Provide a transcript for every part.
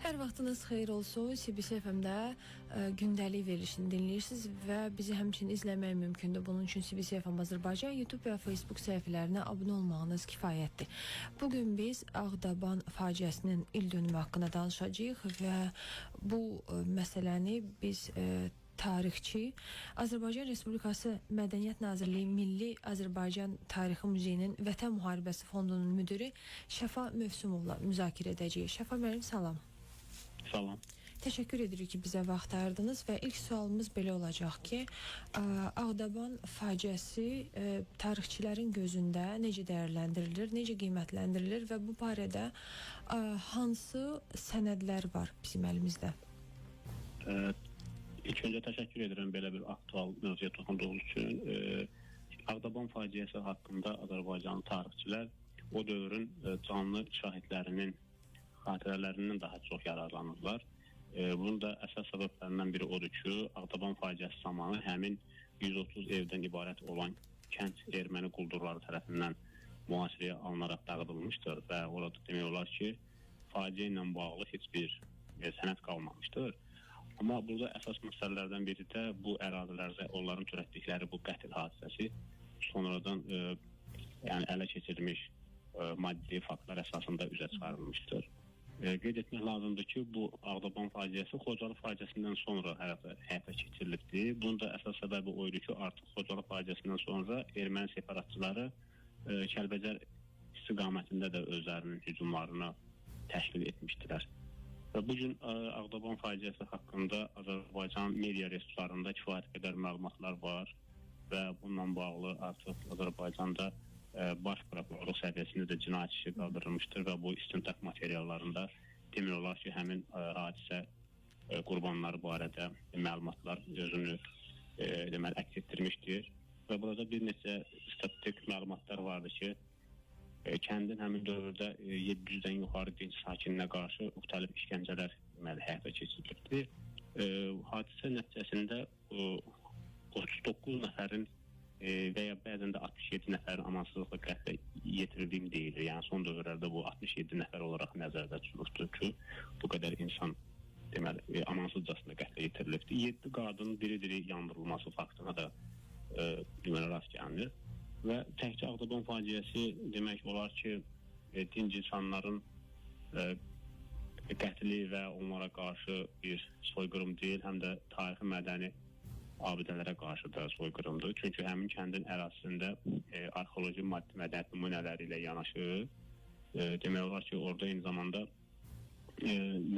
Hər vaxtınız xeyir olsun. CBC FM-də gündəlik verilişini dinləyirsiniz və bizi həmçinin izləmək mümkündür. Bunun üçün CBC FM Azərbaycan YouTube və Facebook səhifələrinə abunə olmağınız kifayətdir. Bugün biz Ağdaban faciəsinin il dönümü haqqında danışacağıq və bu məsələni biz tarixçi, Azərbaycan Respublikası Mədəniyyət Nazirliyi Milli Azərbaycan Tarixi Muzeyinin Vətən Müharibəsi Fondunun müdiri Şəfa Mövsümovla müzakirə edəcəyik. Şəfa müəllim, salam. Salam. Təşəkkür edirik ki, bizə vaxt ayırdınız və ilk sualımız belə olacaq ki, Ağdaban faciəsi tarixçilərin gözündə necə dəyərləndirilir, necə qiymətləndirilir və bu barədə hansı sənədlər var bizim əlimizdə? İlk öncə təşəkkür edirəm belə bir aktual mövzuya toxunduğunuz üçün. Ağdaban faciəsi haqqında Azərbaycan tarixçilər o dövrün canlı şahidlərinin xatirələrindən daha çox yararlanırlar. Bunun da əsas səbəblərindən biri odur ki, Ağdaban faciəsi zamanı həmin 130 evdən ibarət olan kənd erməni quldurları tərəfindən mühasirəyə alınaraq dağıdılmışdır və orada demək olar ki, faciə ilə bağlı heç bir sənəd qalmamışdır. Amma burada əsas məsələlərdən biri də bu ərazilərdə onların törətdikləri bu qətl hadisəsi sonradan ələ keçirilmiş maddi faktlar əsasında üzə çıxarılmışdır. Qeyd etmək lazımdır ki, bu Ağdaban faciəsi Xocalı faciəsindən sonra həyata keçirilibdir. Bunun da əsas səbəbi oydu ki, artıq Xocalı faciəsindən sonra erməni separatçıları Kəlbəcər istiqamətində də özlərinin hücumlarını təşkil etmişdilər. Və bugün Ağdaban faciəsi haqqında Azərbaycan media resurslarında kifayət qədər məlumatlar var və bununla bağlı artıq Azərbaycanda baş prokurorluq səviyyəsində də cinayət işi qaldırılmışdır və bu istintaq materiallarında demək olar ki, həmin hadisə qurbanları barədə məlumatlar özünü əks etdirmişdir. Və burada bir neçə statistik məlumatlar vardır ki, kəndin həmin dövrdə 700-dən yuxarı dinc sakininə qarşı müxtəlif işgəncələr həyata keçirilibdir. Hadisə nəticəsində 39 nəfərin və ya bəzən də 67 nəfərin amansızlıqla qətlə yetirildiyi deyilir. Yəni son dövrlərdə bu 67 nəfər olaraq nəzərdə tutulubdur ki, bu qədər insan deməli amansızcasına qətlə yetirilibdir. 7 qadının diri-diri yandırılması faktına da deməli rast gəlinir. Və təkcə Ağdaban faciəsi demək olar ki, dinc insanların qətli və onlara qarşı bir soyqırım deyil, həm də tarixi mədəni abidələrə qarşı da soyqırımdır. Çünki həmin kəndin ərazisində arxeoloji maddi mədəniyyət nümunələri ilə yanaşı demək olar ki, orada eyni zamanda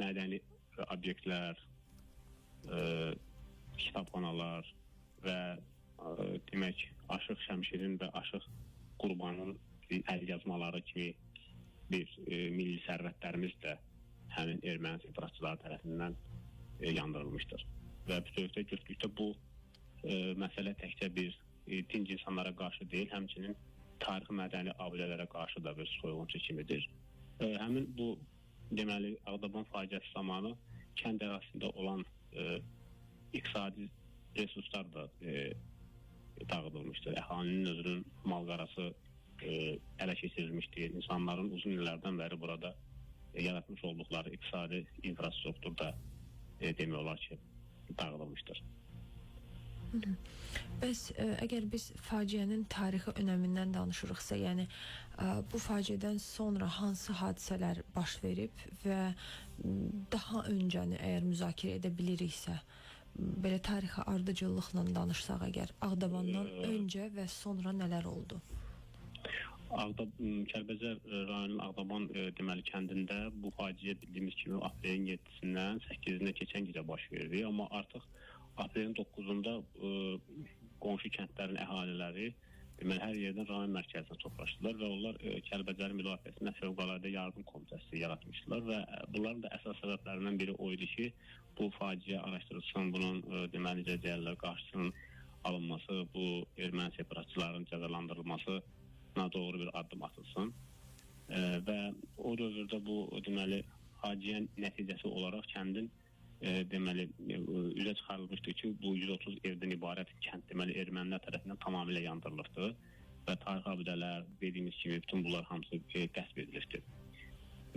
mədəni obyektlər, kitabxanalar və demək Aşıq Şəmşirin və Aşıq Qurbanın əl yazmaları kimi bir milli sərvətlərimiz də həmin erməni separatçıları tərəfindən yandırılmışdır. Və bütövlükdə götürdükdə bu məsələ təkcə bir dinc insanlara qarşı deyil, həmçinin tarixi mədəni abidələrə qarşı da bir soyğunçu kimidir. Həmin bu deməli Ağdaban faciəsi zamanı kənd ərazisində olan iqtisadi resurslar da dağıdılmışdır. Əhalinin özünün mal-qarası ələ keçirilmişdir. İnsanların uzun illərdən bəri burada yaratmış olduqları iqtisadi infrastruktur da demək olar ki, dağıdılmışdır. Bəs əgər biz faciənin tarixi önəmindən danışırıqsa, yəni bu faciədən sonra hansı hadisələr baş verib və daha öncəni əgər müzakirə edə biliriksə, belə tarixi ardıcıllıqla danışsaq əgər, Ağdabandan öncə və sonra nələr oldu? Kəlbəcər rayonunun Ağdaban deməli kəndində bu faciə bildiyimiz kimi aprelin 7-sindən 8-nə keçən gecə baş verdi. Amma artıq aprelin 9-unda qonşu kəndlərin əhaliləri deməli hər yerdən rayon mərkəzinə toplaşdılar və onlar Kəlbəcərin müdafiəsinə fövqəladə yardım komitəsi yaratmışdılar və bunların da əsas səbəblərindən biri o idi ki, bu faciə araşdırılsın, bunun deməli deyərlər qarşısının alınması, bu erməni separatçıların cəzalandırılması doğru bir addım atılsın və o dövrdə bu deməli faciənin nəticəsi olaraq kəndin deməli üzə çıxarılmışdı ki, bu 130 evdən ibarət kənd deməli ermənilər tərəfindən tamamilə yandırılıbdı və tarixi abidələr dediyimiz kimi bütün bunlar hamısı qəsb edilibdir.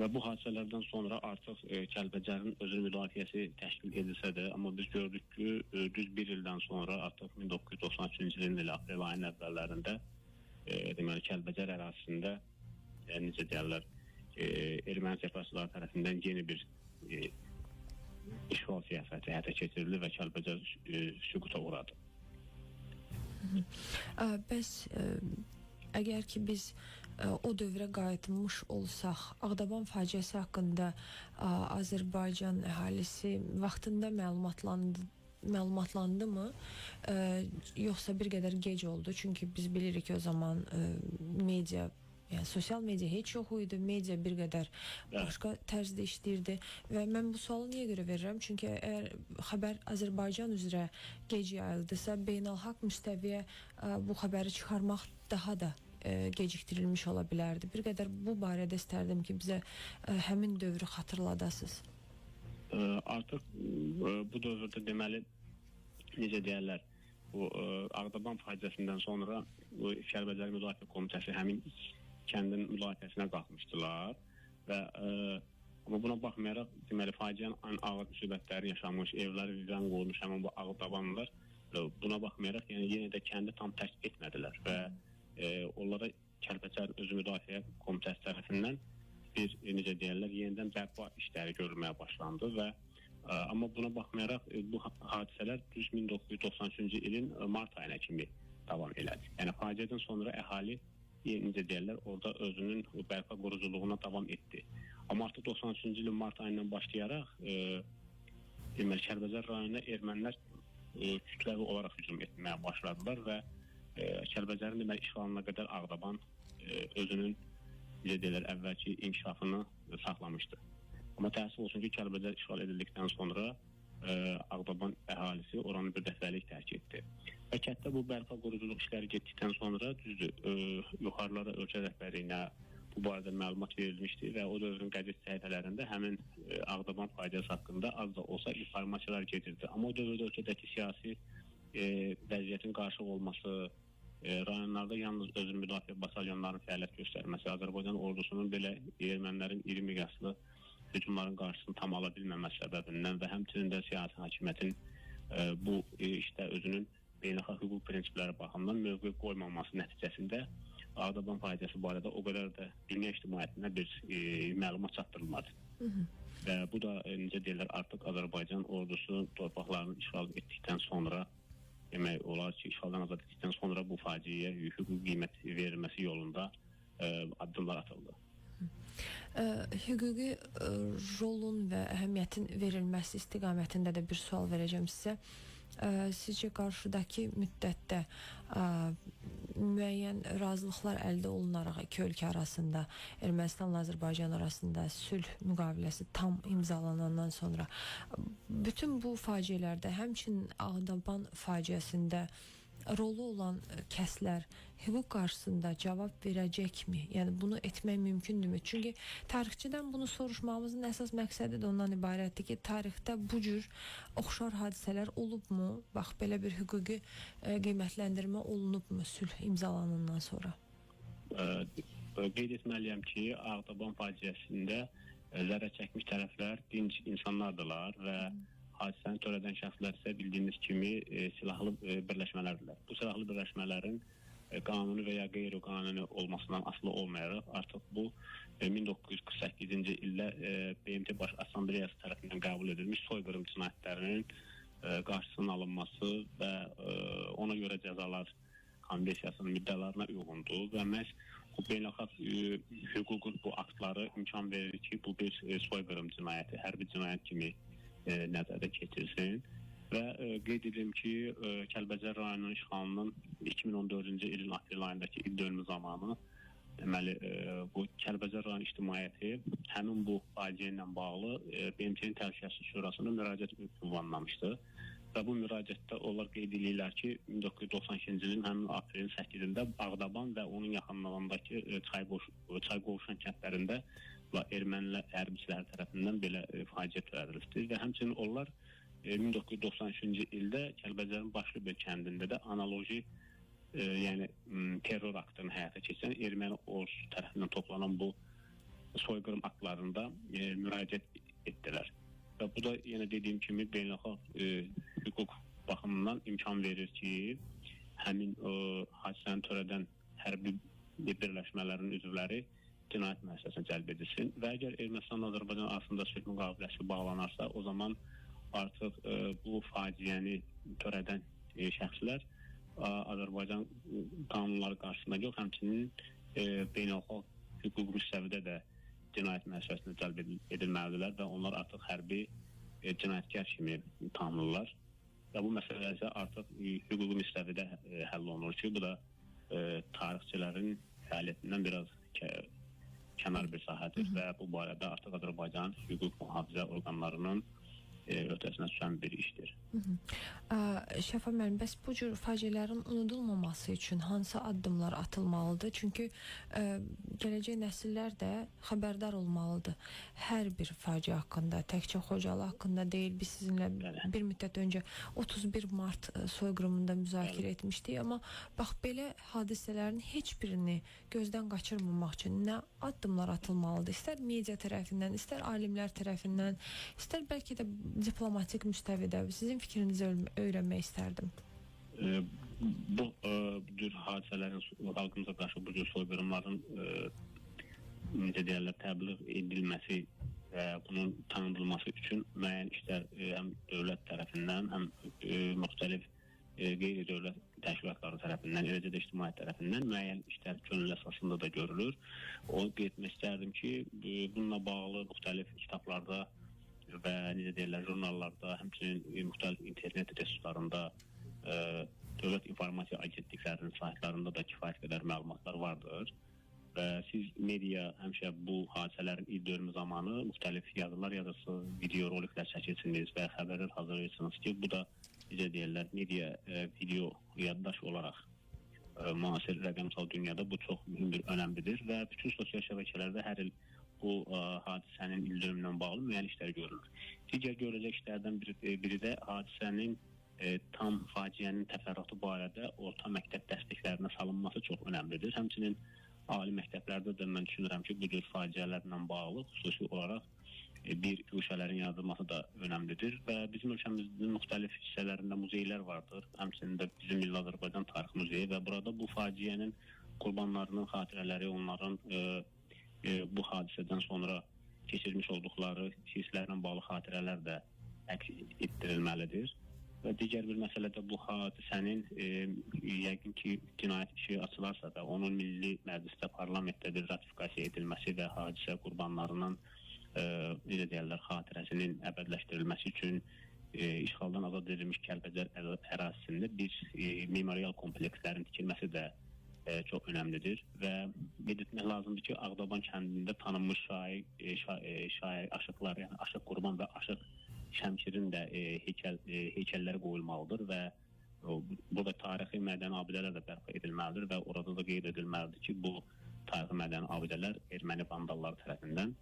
Və bu hadisələrdən sonra artıq Kəlbəcərin özünün müdafiəsi təşkil edilsə də, amma biz gördük ki, düz bir ildən sonra artıq 1993-cü ilin aprel ayının əvvəllərində deməli Kəlbəcər ərazisində necə deyirlər, erməni səfərçiləri tərəfindən yeni bir işğal siyasəti həyata keçirildi və Kəlbəcər süquta uğradı. Bəs əgər ki biz o dövrə qayıtmış olsaq, Ağdaban faciəsi haqqında Azərbaycan əhalisi vaxtında məlumatlandı mı? Yoxsa bir qədər gec oldu? Çünki biz bilirik ki o zaman media, yəni sosial media heç yox idi, media bir qədər başqa tərzdə işləyirdi və mən bu sualı niyə görə verirəm? Çünki əgər xəbər Azərbaycan üzrə gec yayıldısa, beynəlxalq müstəviyə bu xəbəri çıxarmaq daha da gecikdirilmiş ola bilərdi. Bir qədər bu barədə istərdim ki, bizə həmin dövrü xatırladasınız. Artıq bu dövrdə deməli, necə deyərlər, bu Ağdaban faciəsindən sonra Kəlbəcər Müdafiə Komitəsi həmin kəndin müdafiəsinə qalxmışdılar və amma buna baxmayaraq deməli faciənin ən ağır müsibətləri yaşanmış, evləri viran qoymuş həmin bu Ağdabanlılar buna baxmayaraq yəni yenə də kəndi tam tərk etmədilər və onlara Kəlbəcər Özü Müdafiə Komitəsi tərəfindən bir necə deyirlər yenidən bərpa işləri görülməyə başlandı və amma buna baxmayaraq bu hadisələr düz 1993-cü ilin mart ayına kimi davam elədi. Yəni faciədən sonra əhali necə deyirlər, orada özünün bərpa quruculuğuna davam etdi. Amma artıq 93-cü ilin mart ayından başlayaraq deməli Kəlbəcər rayonuna ermənilər kütləvi olaraq hücum etməyə başladılar və Kəlbəcərin deməli işğalına qədər Ağdaban özünün necə deyirlər əvvəlki inkişafını saxlamışdı. Amma təəssüf olsun ki, Kəlbəcər işğal edildikdən sonra Ağdaban əhalisi oranı bir dəfəlik tərk etdi. Və kənddə bu bərpa quruculuq işləri getdikdən sonra düzdür, yuxarılara ölkə rəhbərliyinə bu barədə məlumat verilmişdi və o dövrün qəzet səhifələrində həmin Ağdaban faciəsi haqqında az da olsa informasiyalar gedirdi. Amma o dövrdə ölkədəki siyasi vəziyyətin qarışıq olması, rayonlarda yalnız özünün müdafiə batalyonlarının fəaliyyət göstərməsi, Azərbaycan ordusunun belə ermənilərin iri miqyaslı hücumların qarşısını tam ala bilməməsi səbəbindən və həmçinin də siyasi hakimiyyətin bu işdə özünün beynəlxalq hüquq prinsipləri baxımından mövqe qoymaması nəticəsində Ağdaban faciəsi barədə o qədər də dünya ictimaiyyətinə bir məlumat çatdırılmadı. Və bu da necə deyirlər, artıq Azərbaycan ordusu torpaqlarını işğal etdikdən sonra demək olar ki, işğaldan azad etdikdən sonra bu faciəyə hüquqi qiymət verilməsi yolunda addımlar atıldı. Hüquqi rolun və əhəmiyyətin verilməsi istiqamətində də bir sual verəcəm sizə. Sizcə qarşıdakı müddətdə müəyyən razılıqlar əldə olunaraq iki ölkə arasında, Ermənistanla Azərbaycan arasında sülh müqaviləsi tam imzalanandan sonra bütün bu faciələrdə, həmçinin Ağdaban faciəsində rolu olan kəslər hüquq qarşısında cavab verəcəkmi? Yəni bunu etmək mümkündürmü? Çünki tarixçidən bunu soruşmağımızın əsas məqsədi də ondan ibarətdir ki, tarixdə bu cür oxşar hadisələr olubmu? Bax, belə bir hüquqi qiymətləndirmə olunubmu sülh imzalanandan sonra? Qeyd etməliyəm ki, Ağdaban faciəsində zərər çəkmiş tərəflər dinc insanlardılar və hadisəni törədən şəxslər isə bildiyiniz kimi silahlı birləşmələrdirlər. Bu silahlı birləşmələrin qanuni və ya qeyri-qanuni olmasından asılı olmayaraq artıq bu 1948-ci ildə BMT Baş Assambleyası tərəfindən qəbul edilmiş soyqırım cinayətlərinin qarşısının alınması və ona görə cəzalar konvensiyasının müddəalarına uyğundur və məhz bu beynəlxalq hüququn bu aktları imkan verir ki, bu bir soyqırım cinayəti, hərbi cinayət kimi nəzərdə keçirilsin və qeyd edim ki, Kəlbəcər rayonunun işğalının 2014-cü ilin aprel ayındakı ildönümü zamanı deməli bu Kəlbəcər rayon ictimaiyyəti həmin bu faciə ilə bağlı BMT-nin Təhlükəsizlik Şurasına müraciət ünvanlamışdı və bu müraciətdə onlar qeyd edirlər ki, 1992-ci ilin həmin aprelin 8-də Ağdaban və onun yaxınlığındakı Çayqovşan kəndlərində ermənilər hərbiçilər tərəfindən belə faciə törədilmişdir və həmçinin onlar 1993-cü ildə Kəlbəcərin başlı bir kəndində də analoji yəni terror aktını həyata keçirən erməni ordusu tərəfindən toplanan bu soyqırım aktlarında müraciət etdilər. Və bu da yenə dediyim kimi beynəlxalq hüquq baxımından imkan verir ki, həmin hadisəni törədən hərbi birləşmələrin üzvləri cinayət müəssisəsinə cəlb edilsin və əgər Ermənistan Azərbaycan arasında sülh müqaviləsi bağlanarsa, o zaman artıq bu faciəni törədən şəxslər Azərbaycan qanunları qarşısında yox, həmçinin beynəlxalq hüquq müstəvidə də cinayət müəssisəsinə cəlb edilməlidirlər və onlar artıq hərbi cinayətkar kimi tanınırlar. Və bu məsələ isə artıq hüquqi müstəvidə həll olunur ki, bu da tarixçilərin fəaliyyətindən biraz kənar bir sahədir və bu barədə artıq Azərbaycan hüquq mühafizə orqanlarının öhdəsinə düşən bir işdir. Şəfa müəllim, bəs bu cür faciələrin unudulmaması üçün hansı addımlar atılmalıdır? Çünki gələcək nəsillər də xəbərdar olmalıdır. Hər bir faciə haqqında, təkcə Xocalı haqqında deyil. Biz sizinlə bir müddət öncə 31 Mart soyqırımında müzakirə etmişdik, amma bax belə hadisələrin heç birini gözdən qaçırmamaq üçün nə addımlar atılmalıdır? İstər media tərəfindən, istər alimlər tərəfindən, istər bəlkə də diplomatik müstəvidə. Sizin fikrinizi öyrənmək istərdim. Bu cür hadisələrin, xalqımıza qarşı bu cür soyqırımların necə deyərlər, təbliğ edilməsi və bunun tanınılması üçün müəyyən işlər həm dövlət tərəfindən, həm müxtəlif qeyri-dövlət təşkilatları tərəfindən, eləcə də ictimaiyyət tərəfindən müəyyən işlər könüllü əsasında da görülür. Onu qeyd etmək istərdim ki, bununla bağlı müxtəlif kitablarda və necə deyirlər, jurnallarda, həmçinin müxtəlif internet resurslarında, dövlət informasiya agentliklərinin saytlarında da kifayət qədər məlumatlar vardır. Və siz media həmişə bu hadisələrin ildönümü zamanı müxtəlif yazılar yazırsınız, video roliklər çəkirsiniz və xəbərlər hazırlayırsınız ki, bu da necə deyirlər, media video yaddaş olaraq müasir rəqəmsal dünyada bu çox mühüm bir önəmlidir və bütün sosial şəbəkələrdə hər il bu hadisənin ildönümündən bağlı müəyyən işlər görülür. Digər görüləcək işlərdən biri də hadisənin tam faciənin təfərrüatı barədə orta məktəb dəstəklərinə salınması çox önəmlidir. Həmçinin ali məktəblərdə də mən düşünürəm ki, bu cür faciələrlə bağlı xüsusi olaraq bir güşələrin yaradılması da önəmlidir və bizim ölkəmizin müxtəlif hissələrində muzeylər vardır. Həmçinin də bizim Milli Azərbaycan Tarix Muzeyi və burada bu faciənin qurbanlarının xatirələri, onların bu hadisədən sonra keçirmiş olduqları hisslərlə bağlı xatirələr də əks etdirilməlidir. Və digər bir məsələ də bu hadisənin yəqin ki, cinayət işi açılarsa da onun Milli Məclisdə, parlamentdə bir ratifikasiya edilməsi və hadisə qurbanlarının necə deyərlər, xatirəsinin əbədləşdirilməsi üçün işğaldan azad edilmiş Kəlbəcər ərazisində bir memorial komplekslərin tikilməsi də çox önəmlidir və qeyd etmək lazımdır ki, Ağdaban kəndində tanınmış şair aşıqlar, yəni Aşıq Qurban və Aşıq Şəmkirin də heykəlləri qoyulmalıdır və burada tarixi mədəni abidələr də bərpa edilməlidir və orada da qeyd edilməlidir ki, bu tarixi mədəni abidələr erməni vandalları tərəfindən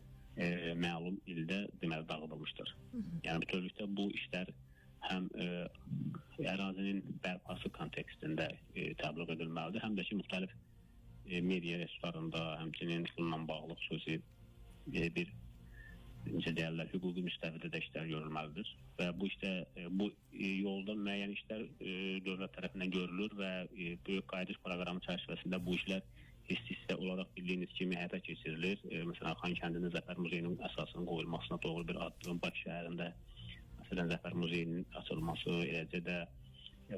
məlum ildə deməli dağıdılmışdır. Yəni bütövlükdə bu işlər həm ərazinin bərpası kontekstində təbliğ edilməlidir, həm də ki, müxtəlif media resurslarında, həmçinin bununla bağlı xüsusi bir necə deyərlər, hüquqi müstəvidə də işlər görülməlidir və bu işdə bu yolda müəyyən işlər dövlət tərəfindən görülür və böyük qayıdış proqramı çərçivəsində bu işlər hissə olaraq bildiyiniz kimi həyata keçirilir. Məsələn, Xankəndinin Zəfər Muzeyinin əsasının qoyulmasına doğru bir addım, Bakı şəhərində məsələn Zəfər Muzeyinin açılması, eləcə də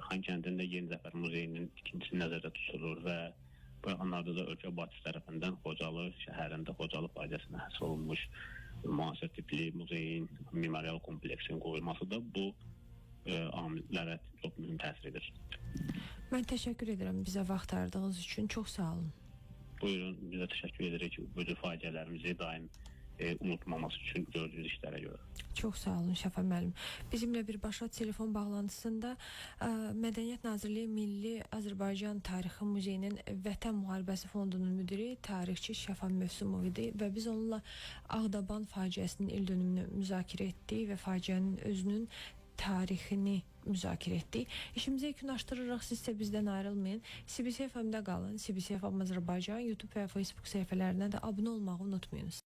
Xankəndində yeni Zəfər Muzeyinin tikintisi nəzərdə tutulur və bu yaxınlarda da ölkə başçısı tərəfindən Xocalı şəhərində Xocalı faciəsinə həsr olunmuş müasir tipli muzeyin memorial kompleksinin qoyulması da bu amillərə çox mühüm təsir edir. Mən təşəkkür edirəm bizə vaxt ayırdığınız üçün. Çox sağ olun. Buyurun, bizə təşəkkür edirik ki, bu cür faciələrimizi daim unutmaması üçün gördüyünüz işlərə görə. Çox sağ olun Şəfa müəllim. Bizimlə birbaşa telefon bağlantısında Mədəniyyət Nazirliyi Milli Azərbaycan Tarixi Muzeyinin Vətən Müharibəsi Fondunun müdiri, tarixçi Şəfa Mövsümov idi və biz onunla Ağdaban faciəsinin ildönümünü müzakirə etdik və faciənin özünün tarixini müzakirə etdik. İşimizi yekunlaşdırırıq, siz isə bizdən ayrılmayın. CBC FM-də qalın. CBC FM Azərbaycan YouTube və Facebook səhifələrinə də abunə olmağı unutmayınız.